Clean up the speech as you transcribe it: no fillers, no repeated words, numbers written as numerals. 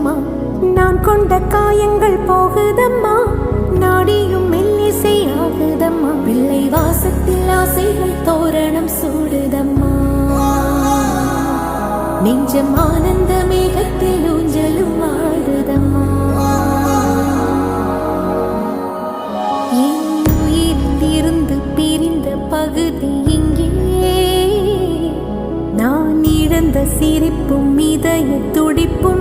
கொஞ்சமா நான் கொண்ட காயங்கள் போகுதம்மா, நாடியும் மெல்லிசை ஆகுதம்மா, பிள்ளை வாசத்தில் ஆசைகள் தோரணம் சூடுதம்மா, நெஞ்சம் ஆனந்த மேகத்தில் ஊஞ்சலும் ஆடுதம்மா. என் உயிரிலிருந்து பிரிந்த பகுதி இங்கே, நான் இழந்த சிரிப்பும் இதய துடிப்பும்